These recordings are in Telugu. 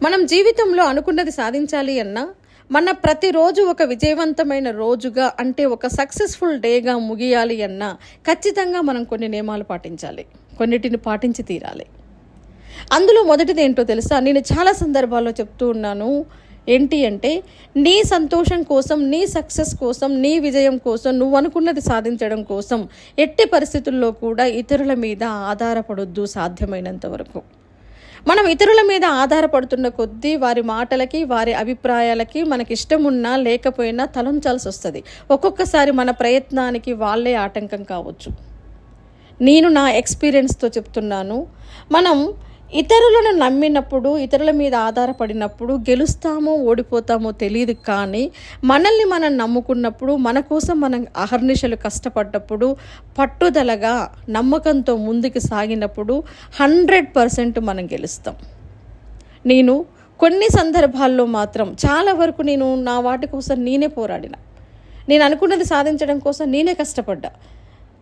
మనం జీవితంలో అనుకున్నది సాధించాలి అన్నా మన ప్రతిరోజు ఒక విజయవంతమైన రోజుగా అంటే ఒక సక్సెస్ఫుల్ డేగా ముగియాలి అన్నా ఖచ్చితంగా మనం కొన్ని నియమాలు పాటించాలి. కొన్నిటిని పాటించి తీరాలి. అందులో మొదటిది ఏంటో తెలుసా? నేను చాలా సందర్భాల్లో చెప్తూ ఉన్నాను. ఏంటి అంటే, నీ సంతోషం కోసం, నీ సక్సెస్ కోసం, నీ విజయం కోసం, నువ్వు అనుకున్నది సాధించడం కోసం ఎట్టి పరిస్థితుల్లో కూడా ఇతరుల మీద ఆధారపడొద్దు సాధ్యమైనంత వరకు. మనం ఇతరుల మీద ఆధారపడుతున్న కొద్దీ వారి మాటలకి, వారి అభిప్రాయాలకి మనకిష్టం ఉన్నా లేకపోయినా తలంచాల్సి వస్తుంది. ఒక్కొక్కసారి మన ప్రయత్నానికి వాళ్ళే ఆటంకం కావచ్చు. నేను నా ఎక్స్పీరియన్స్తో చెప్తున్నాను. మనం ఇతరులను నమ్మినప్పుడు, ఇతరుల మీద ఆధారపడినప్పుడు గెలుస్తామో ఓడిపోతామో తెలియదు. కానీ మనల్ని మనం నమ్ముకున్నప్పుడు, మన కోసం మనం అహర్నిశలు కష్టపడ్డప్పుడు, పట్టుదలగా నమ్మకంతో ముందుకు సాగినప్పుడు 100% మనం గెలుస్తాం. నేను కొన్ని సందర్భాల్లో మాత్రం చాలా వరకు నేను నా వాటి కోసం నేనే పోరాడిన, నేను అనుకున్నది సాధించడం కోసం నేనే కష్టపడ్డా.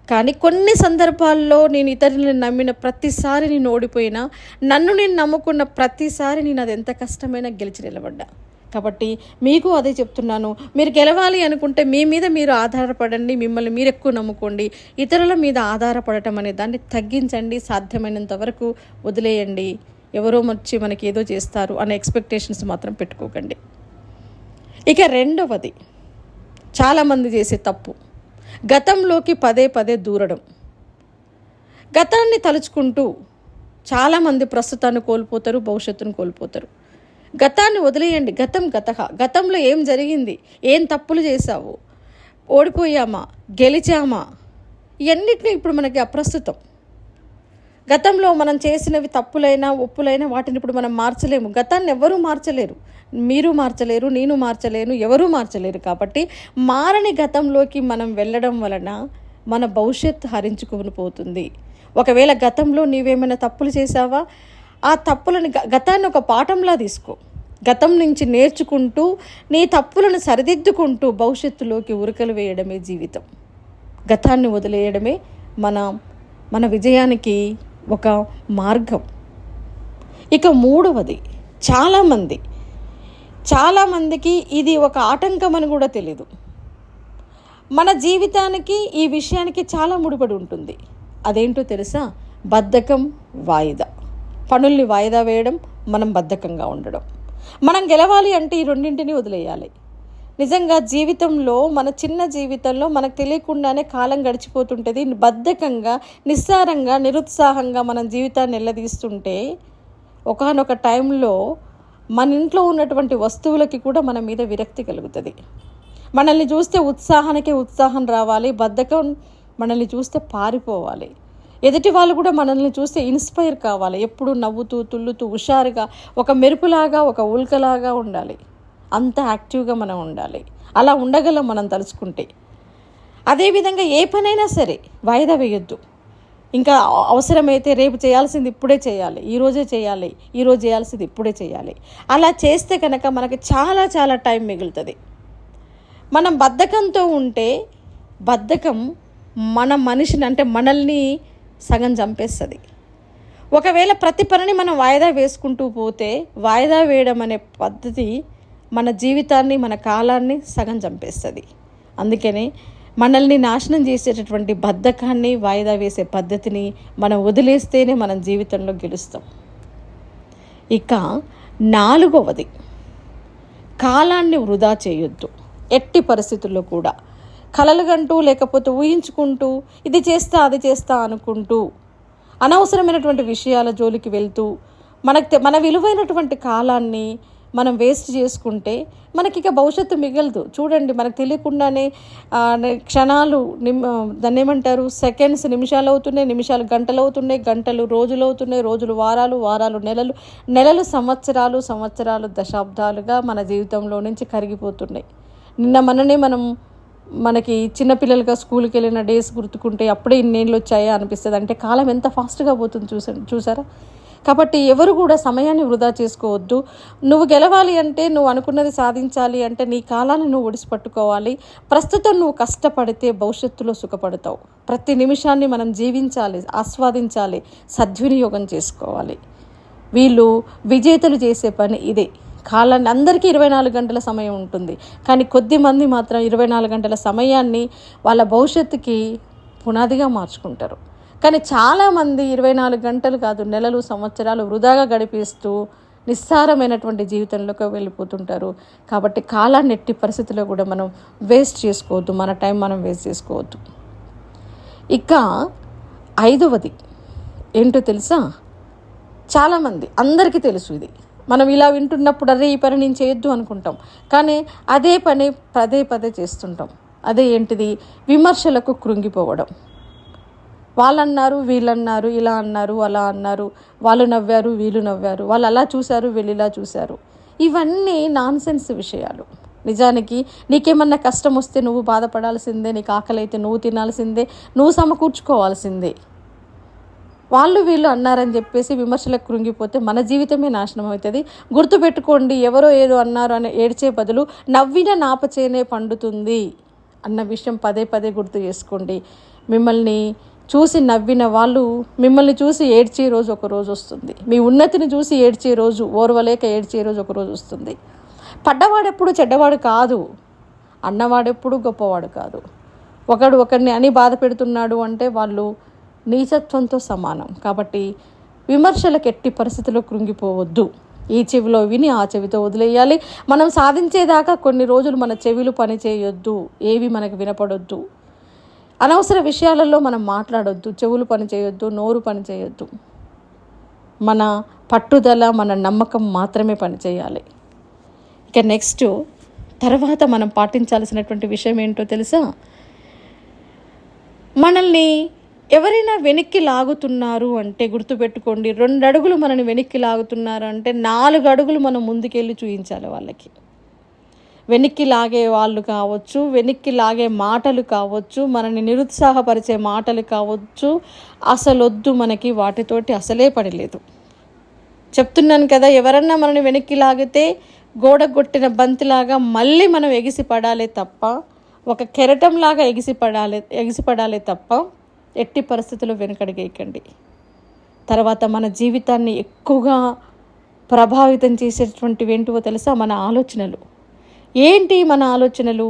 కానీ కొన్ని సందర్భాల్లో నేను ఇతరులను నమ్మిన ప్రతిసారి నేను ఓడిపోయినా, నన్ను నేను నమ్ముకున్న ప్రతిసారి నేను అది ఎంత కష్టమైనా గెలిచి నిలబడ్డా. కాబట్టి మీకు అదే చెప్తున్నాను. మీరు గెలవాలి అనుకుంటే మీ మీద మీరు ఆధారపడండి, మిమ్మల్ని మీరు ఎక్కువ నమ్ముకోండి. ఇతరుల మీద ఆధారపడటం అనే దాన్ని తగ్గించండి. సాధ్యమైనంత వరకు వదిలేయండి. ఎవరో వచ్చి మనకి ఏదో చేస్తారు అనే ఎక్స్పెక్టేషన్స్ మాత్రం పెట్టుకోకండి. ఇక రెండవది, చాలామంది చేసే తప్పు, గతంలోకి పదే పదే దూరడం. గతాన్ని తలుచుకుంటూ చాలామంది ప్రస్తుతాన్ని కోల్పోతారు, భవిష్యత్తును కోల్పోతారు. గతాన్ని వదిలేయండి. గతంలో ఏం జరిగింది, ఏం తప్పులు చేశావు, ఓడిపోయామా, గెలిచామా, ఇవన్నిటినీ ఇప్పుడు మనకి అప్రస్తుతం. గతంలో మనం చేసినవి తప్పులైనా ఒప్పులైనా వాటిని ఇప్పుడు మనం మార్చలేము. గతాన్ని ఎవరూ మార్చలేరు. మీరు మార్చలేరు, నేను మార్చలేను, ఎవరూ మార్చలేరు. కాబట్టి మారని గతంలోకి మనం వెళ్ళడం వలన మన భవిష్యత్తు హరించుకొని పోతుంది. ఒకవేళ గతంలో నీవేమైనా తప్పులు చేసావా, ఆ తప్పులను గతాన్ని ఒక పాఠంలా తీసుకో. గతం నుంచి నేర్చుకుంటూ నీ తప్పులను సరిదిద్దుకుంటూ భవిష్యత్తులోకి ఉరకలు వేయడమే జీవితం. గతాన్ని వదిలేయడమే మన విజయానికి ఒక మార్గం. ఇక మూడవది, చాలామందికి ఇది ఒక ఆటంకం అని కూడా తెలీదు. మన జీవితానికి ఈ విషయానికి చాలా ముడిపడి ఉంటుంది. అదేంటో తెలుసా? బద్ధకం, వాయిదా. పనుల్ని వాయిదా వేయడం, మనం బద్ధకంగా ఉండడం. మనం గెలవాలి అంటే ఈ రెండింటిని వదిలేయాలి. నిజంగా జీవితంలో, మన చిన్న జీవితంలో మనకు తెలియకుండానే కాలం గడిచిపోతుంటుంది. బద్ధకంగా, నిస్సారంగా, నిరుత్సాహంగా మనం జీవితాన్ని ఎల్లదీస్తుంటే ఒకానొక టైంలో మన ఇంట్లో ఉన్నటువంటి వస్తువులకి కూడా మన మీద విరక్తి కలుగుతుంది. మనల్ని చూస్తే ఉత్సాహం రావాలి, బద్ధకం మనల్ని చూస్తే పారిపోవాలి. ఎదుటి వాళ్ళు కూడా మనల్ని చూస్తే ఇన్స్పైర్ కావాలి. ఎప్పుడు నవ్వుతూ, తుల్లుతూ, హుషారుగా, ఒక మెరుపులాగా, ఒక ఉల్కలాగా ఉండాలి. అంత యాక్టివ్గా మనం ఉండాలి. అలా ఉండగలం మనం తలుచుకుంటే. అదేవిధంగా ఏ పనైనా సరే వాయిదా వేయొద్దు. ఇంకా అవసరమైతే రేపు చేయాల్సింది ఇప్పుడే చేయాలి, ఈరోజే చేయాలి, ఈరోజు చేయాల్సింది ఇప్పుడే చేయాలి. అలా చేస్తే కనుక మనకి చాలా చాలా టైం మిగులుతుంది. మనం బద్ధకంతో ఉంటే బద్ధకం మన మనిషిని, అంటే మనల్ని సగం చంపేస్తుంది. ఒకవేళ ప్రతి పనిని మనం వాయిదా వేసుకుంటూ పోతే, వాయిదా వేయడం అనే పద్ధతి మన జీవితాన్ని, మన కాలాన్ని సగం చంపేస్తుంది. అందుకనే మనల్ని నాశనం చేసేటటువంటి బద్ధకాన్ని, వాయిదా వేసే పద్ధతిని మనం వదిలేస్తేనే మనం జీవితంలో గెలుస్తాం. ఇక నాలుగవది, కాలాన్ని వృధా చేయొద్దు. ఎట్టి పరిస్థితుల్లో కూడా కలలుగంటూ, లేకపోతే ఊహించుకుంటూ, ఇది చేస్తా అది చేస్తా అనుకుంటూ అనవసరమైనటువంటి విషయాల జోలికి వెళ్తూ మన విలువైనటువంటి కాలాన్ని మనం వేస్ట్ చేసుకుంటే మనకి ఇక భవిష్యత్తు మిగలదు. చూడండి, మనకు తెలియకుండానే క్షణాలు దాన్ని ఏమంటారు, సెకండ్స్ నిమిషాలు అవుతున్నాయి, నిమిషాలు గంటలు అవుతున్నాయి, గంటలు రోజులు అవుతున్నాయి, రోజులు వారాలు, వారాలు నెలలు, నెలలు సంవత్సరాలు, సంవత్సరాలు దశాబ్దాలుగా మన జీవితంలో నుంచి కరిగిపోతున్నాయి. మొన్ననే మనకి చిన్నపిల్లలుగా స్కూల్కి వెళ్ళిన డేస్ గుర్తుకుంటే అప్పుడే ఇన్నేళ్ళు వచ్చాయా అనిపిస్తుంది. అంటే కాలం ఎంత ఫాస్ట్గా పోతుంది చూసారా? కాబట్టి ఎవరు కూడా సమయాన్ని వృధా చేసుకోవద్దు. నువ్వు గెలవాలి అంటే, నువ్వు అనుకున్నది సాధించాలి అంటే నీ కాలాన్ని నువ్వు ఒడిసిపట్టుకోవాలి. ప్రస్తుతం నువ్వు కష్టపడితే భవిష్యత్తులో సుఖపడతావు. ప్రతి నిమిషాన్ని మనం జీవించాలి, ఆస్వాదించాలి, సద్వినియోగం చేసుకోవాలి. వీళ్ళు విజేతలు చేసే పని ఇదే. కాలాన్ని అందరికీ 24 గంటల సమయం ఉంటుంది, కానీ కొద్దిమంది మాత్రం 24 గంటల సమయాన్ని వాళ్ళ భవిష్యత్తుకి పునాదిగా మార్చుకుంటారు. కానీ చాలామంది 24 గంటలు కాదు, నెలలు సంవత్సరాలు వృధాగా గడిపేస్తూ నిస్సారమైనటువంటి జీవితంలోకి వెళ్ళిపోతుంటారు. కాబట్టి కాలాన్ని ఎట్టి పరిస్థితుల్లో కూడా మనం వేస్ట్ చేసుకోవద్దు, మన టైం మనం వేస్ట్ చేసుకోవద్దు. ఇక 5వది ఏంటో తెలుసా? చాలామంది అందరికీ తెలుసు ఇది. మనం ఇలా వింటున్నప్పుడు అదే ఈ పని నేను చేయొద్దు అనుకుంటాం, కానీ అదే పని పదే పదే చేస్తుంటాం. అదే ఏంటిది? విమర్శలకు కృంగిపోవడం. వాళ్ళన్నారు, వీళ్ళన్నారు, ఇలా అన్నారు, అలా అన్నారు, వాళ్ళు నవ్వారు, వీళ్ళు నవ్వారు, వాళ్ళు అలా చూశారు, వీళ్ళు ఇలా చూశారు. ఇవన్నీ నాన్సెన్స్ విషయాలు. నిజానికి నీకేమన్నా కష్టం వస్తే నువ్వు బాధపడాల్సిందే, నీకు ఆకలి అయితే నువ్వు తినాల్సిందే, నువ్వు సమకూర్చుకోవాల్సిందే. వాళ్ళు వీళ్ళు అన్నారని చెప్పేసి విమర్శలకు కృంగిపోతే మన జీవితమే నాశనం అవుతుంది. గుర్తుపెట్టుకోండి, ఎవరో ఏదో అన్నారు అని ఏడ్చే బదులు నవ్విన నాపచేనే పండుతుంది అన్న విషయం పదే పదే గుర్తు చేసుకోండి. మిమ్మల్ని చూసి నవ్విన వాళ్ళు మిమ్మల్ని చూసి ఏడ్చే రోజు ఒక రోజు వస్తుంది. మీ ఉన్నతిని చూసి ఏడ్చే రోజు, ఓర్వలేక ఏడ్చే రోజు ఒక రోజు వస్తుంది. పడ్డవాడెప్పుడు చెడ్డవాడు కాదు, అన్నవాడెప్పుడు గొప్పవాడు కాదు. ఒకడు ఒకరిని అని బాధ పెడుతున్నాడు అంటే వాళ్ళు నీచత్వంతో సమానం. కాబట్టి విమర్శలకు ఎట్టి పరిస్థితుల్లో కృంగిపోవద్దు. ఈ చెవిలో విని ఆ చెవితో వదిలేయాలి. మనం సాధించేదాకా కొన్ని రోజులు మన చెవిలు పని చేయొద్దు, ఏవి మనకు వినపడొద్దు. అనవసర విషయాలలో మనం మాట్లాడొద్దు, చెవులు పని చేయొద్దు, నోరు పని చేయొద్దు. మన పట్టుదల, మన నమ్మకం మాత్రమే పని చేయాలి. ఇక నెక్స్ట్ తర్వాత మనం పాటించాల్సినటువంటి విషయం ఏంటో తెలుసా? మనల్ని ఎవరైనా వెనక్కి లాగుతున్నారు అంటే గుర్తుపెట్టుకోండి, 2 అడుగులు మనల్ని వెనక్కి లాగుతున్నారు అంటే 4 అడుగులు మనం ముందుకెళ్ళి చూపించాలి వాళ్ళకి. వెనక్కి లాగే వాళ్ళు కావచ్చు, వెనక్కి లాగే మాటలు కావచ్చు, మనని నిరుత్సాహపరిచే మాటలు కావచ్చు, అసలొద్దు మనకి, వాటితోటి అసలే పడలేదు. చెప్తున్నాను కదా, ఎవరన్నా మనని వెనక్కి లాగితే గోడగొట్టిన బంతిలాగా మళ్ళీ మనం ఎగిసిపడాలి తప్ప, ఒక కెరటంలాగా ఎగిసిపడాలి తప్ప ఎట్టి పరిస్థితుల్లో వెనకడిగేయకండి. తర్వాత మన జీవితాన్ని ఎక్కువగా ప్రభావితం చేసేటువంటివి ఏంటివో తెలుసా? మన ఆలోచనలు. ఏంటి మన ఆలోచనలు?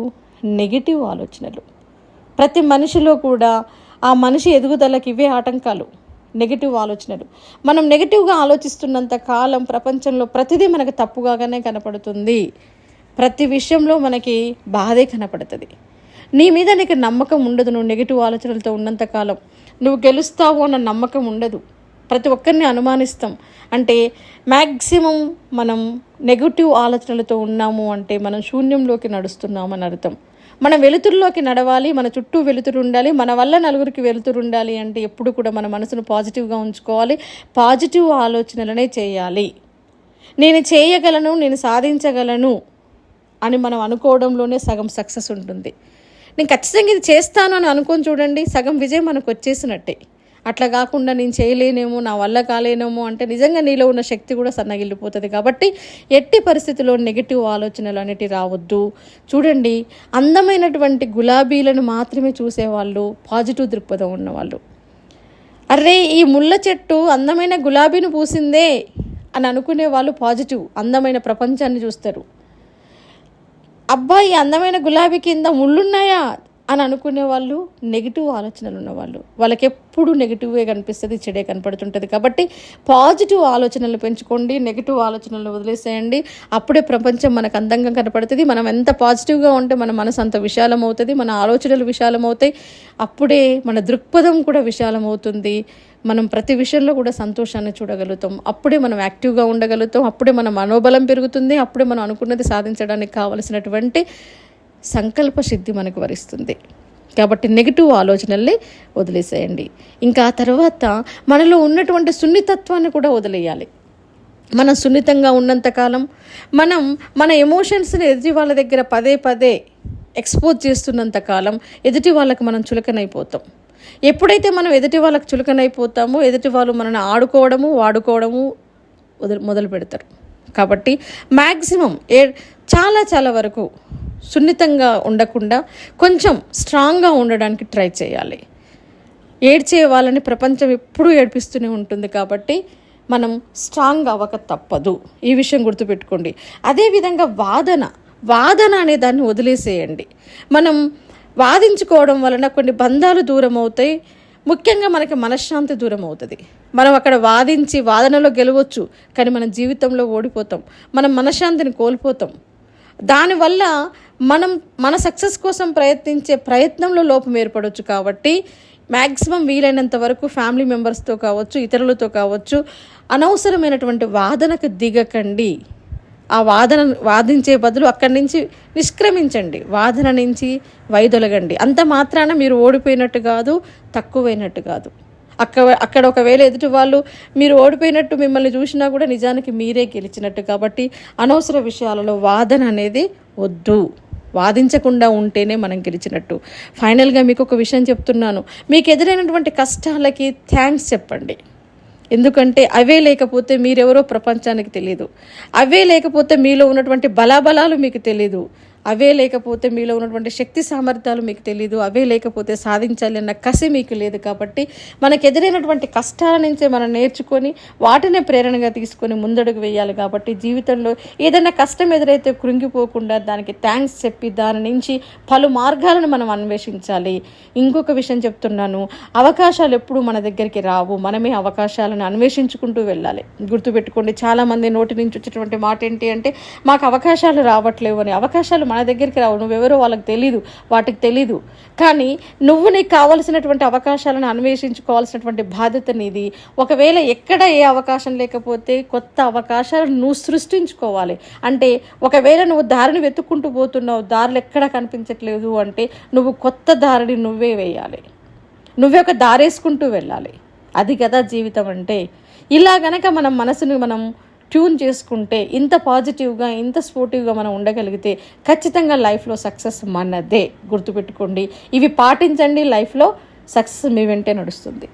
నెగిటివ్ ఆలోచనలు. ప్రతి మనిషిలో కూడా ఆ మనిషి ఎదుగుదలకి ఇవే ఆటంకాలు, నెగిటివ్ ఆలోచనలు. మనం నెగిటివ్గా ఆలోచిస్తున్నంత కాలం ప్రపంచంలో ప్రతిదీ మనకు తప్పుగానే కనపడుతుంది. ప్రతి విషయంలో మనకి బాధే కనపడుతుంది. నీ మీద నీకు నమ్మకం ఉండదు. నువ్వు నెగిటివ్ ఆలోచనలతో ఉన్నంతకాలం నువ్వు గెలుస్తావు అన్న నమ్మకం ఉండదు. ప్రతి ఒక్కరిని అనుమానిస్తాం. అంటే మ్యాక్సిమం మనం నెగిటివ్ ఆలోచనలతో ఉన్నాము అంటే మనం శూన్యంలోకి నడుస్తున్నామని అర్థం. మనం వెలుతురులోకి నడవాలి, మన చుట్టూ వెలుతురు ఉండాలి, మన వల్ల నలుగురికి వెలుతురు ఉండాలి అంటే ఎప్పుడు కూడా మన మనసును పాజిటివ్గా ఉంచుకోవాలి, పాజిటివ్ ఆలోచనలనే చేయాలి. నేను చేయగలను, నేను సాధించగలను అని మనం అనుకోవడంలోనే సగం సక్సెస్ ఉంటుంది. నేను ఖచ్చితంగా ఇది చేస్తాను అని అనుకొని చూడండి, సగం విజయం మనకు వచ్చేసినట్టే. అట్లా కాకుండా నేను చేయలేనేమో, నా వల్ల కాలేనేమో అంటే నిజంగా నీలో ఉన్న శక్తి కూడా సన్నగిల్లిపోతుంది. కాబట్టి ఎట్టి పరిస్థితుల్లో నెగిటివ్ ఆలోచనలు అనేటివి రావద్దు. చూడండి, అందమైనటువంటి గులాబీలను మాత్రమే చూసేవాళ్ళు పాజిటివ్ దృక్పథం ఉన్నవాళ్ళు. అరే ఈ ముళ్ళ చెట్టు అందమైన గులాబీని పూసిందే అని అనుకునే వాళ్ళు పాజిటివ్, అందమైన ప్రపంచాన్ని చూస్తారు. అబ్బాయి అందమైన గులాబీ కింద ముళ్ళున్నాయా అని అనుకునే వాళ్ళు నెగిటివ్ ఆలోచనలు ఉన్నవాళ్ళు. వాళ్ళకి ఎప్పుడు నెగిటివ్గా కనిపిస్తుంది, చెడే కనపడుతుంటుంది. కాబట్టి పాజిటివ్ ఆలోచనలు పెంచుకోండి, నెగిటివ్ ఆలోచనలు వదిలేసేయండి. అప్పుడే ప్రపంచం మనకు అందంగా కనపడుతుంది. మనం ఎంత పాజిటివ్గా ఉంటే మన మనసు అంత విశాలం అవుతుంది, మన ఆలోచనలు విశాలం అవుతాయి. అప్పుడే మన దృక్పథం కూడా విశాలం అవుతుంది. మనం ప్రతి విషయంలో కూడా సంతోషాన్ని చూడగలుగుతాం. అప్పుడే మనం యాక్టివ్గా ఉండగలుగుతాం. అప్పుడే మన మనోబలం పెరుగుతుంది. అప్పుడే మనం అనుకున్నది సాధించడానికి కావలసినటువంటి సంకల్ప సిద్ధి మనకు వరిస్తుంది. కాబట్టి నెగిటివ్ ఆలోచనల్ని వదిలేసేయండి. ఇంకా తర్వాత మనలో ఉన్నటువంటి సున్నితత్వాన్ని కూడా వదిలేయాలి. మనం సున్నితంగా ఉన్నంతకాలం మనం మన ఎమోషన్స్ని ఎదుటి వాళ్ళ దగ్గర పదే పదే ఎక్స్పోజ్ చేస్తున్నంతకాలం ఎదుటి వాళ్ళకి మనం చులకనైపోతాం. ఎప్పుడైతే మనం ఎదుటి వాళ్ళకి చులకనైపోతామో ఎదుటి వాళ్ళు మనల్ని ఆడుకోవడము వాడుకోవడము మొదలు పెడతారు. కాబట్టి మ్యాక్సిమం చాలా వరకు సున్నితంగా ఉండకుండా కొంచెం స్ట్రాంగ్గా ఉండడానికి ట్రై చేయాలి. ఏడ్చే వాళ్ళని ప్రపంచం ఎప్పుడూ ఏడిపిస్తూనే ఉంటుంది. కాబట్టి మనం స్ట్రాంగ్ అవ్వక తప్పదు. ఈ విషయం గుర్తుపెట్టుకోండి. అదేవిధంగా వాదన అనే దాన్ని వదిలేసేయండి. మనం వాదించుకోవడం వలన కొన్ని బంధాలు దూరం అవుతాయి. ముఖ్యంగా మనకి మనశ్శాంతి దూరం అవుతుంది. మనం అక్కడ వాదనలో గెలవచ్చు, కానీ మన జీవితంలో ఓడిపోతాం, మనం మనశ్శాంతిని కోల్పోతాం. దానివల్ల మన సక్సెస్ కోసం ప్రయత్నించే ప్రయత్నంలో లోపం ఏర్పడవచ్చు. కాబట్టి మ్యాక్సిమం వీలైనంత వరకు ఫ్యామిలీ మెంబర్స్తో కావచ్చు, ఇతరులతో కావచ్చు, అనవసరమైనటువంటి వాదనకు దిగకండి. ఆ వాదించే బదులు అక్కడి నుంచి నిష్క్రమించండి, వాదన నుంచి వైదొలగండి. అంత మాత్రాన మీరు ఓడిపోయినట్టు కాదు, తక్కువైనట్టు కాదు. అక్కడ ఒకవేళ ఎదుటి వాళ్ళు మీరు ఓడిపోయినట్టు మిమ్మల్ని చూసినా కూడా నిజానికి మీరే గెలిచినట్టు. కాబట్టి అనవసర విషయాలలో వాదన అనేది వద్దు. వాదించకుండా ఉంటేనే మనం గెలిచినట్టు. ఫైనల్గా మీకు ఒక విషయం చెప్తున్నాను. మీకు ఎదురైనటువంటి కష్టాలకి థ్యాంక్స్ చెప్పండి. ఎందుకంటే అవే లేకపోతే మీరెవరో ప్రపంచానికి తెలియదు. అవే లేకపోతే మీలో ఉన్నటువంటి బలాబలాలు మీకు తెలీదు. అవే లేకపోతే మీలో ఉన్నటువంటి శక్తి సామర్థ్యాలు మీకు తెలీదు. అవే లేకపోతే సాధించాలి అన్న కసి మీకు లేదు. కాబట్టి మనకు ఎదురైనటువంటి కష్టాల నుంచే మనం నేర్చుకొని వాటినే ప్రేరణగా తీసుకొని ముందడుగు వేయాలి. కాబట్టి జీవితంలో ఏదైనా కష్టం ఎదురైతే కృంగిపోకుండా దానికి థ్యాంక్స్ చెప్పి దాని నుంచి పలు మార్గాలను మనం అన్వేషించాలి. ఇంకొక విషయం చెప్తున్నాను, అవకాశాలు ఎప్పుడు మన దగ్గరికి రావు, మనమే అవకాశాలను అన్వేషించుకుంటూ వెళ్ళాలి. గుర్తుపెట్టుకోండి, చాలామంది నోటి నుంచి వచ్చేటువంటి మాట ఏంటి అంటే, మాకు అవకాశాలు రావట్లేవు అని. అవకాశాలు మన దగ్గరికి రావు, నువ్వెవరో వాళ్ళకి తెలీదు, వాటికి తెలీదు. కానీ నువ్వు నీకు కావలసినటువంటి అవకాశాలను అన్వేషించుకోవాల్సినటువంటి బాధ్యత నీది. ఒకవేళ ఎక్కడ ఏ అవకాశం లేకపోతే కొత్త అవకాశాలను నువ్వు సృష్టించుకోవాలి. అంటే ఒకవేళ నువ్వు దారిని వెతుక్కుంటూ పోతున్నావు, దారులు ఎక్కడా కనిపించట్లేదు అంటే నువ్వు కొత్త దారిని నువ్వే వేయాలి, నువ్వే ఒక దారేసుకుంటూ వెళ్ళాలి. అది కదా జీవితం అంటే. ఇలా గనక మనం మనసుని మనం ట్యూన్ చేసుకుంటే, ఇంత పాజిటివ్గా ఇంత స్పోర్టివ్గా మనం ఉండగలిగితే ఖచ్చితంగా లైఫ్లో సక్సెస్ మనదే. గుర్తుపెట్టుకోండి, ఇవి పాటించండి, లైఫ్లో సక్సెస్ మీ వెంటే నడుస్తుంది.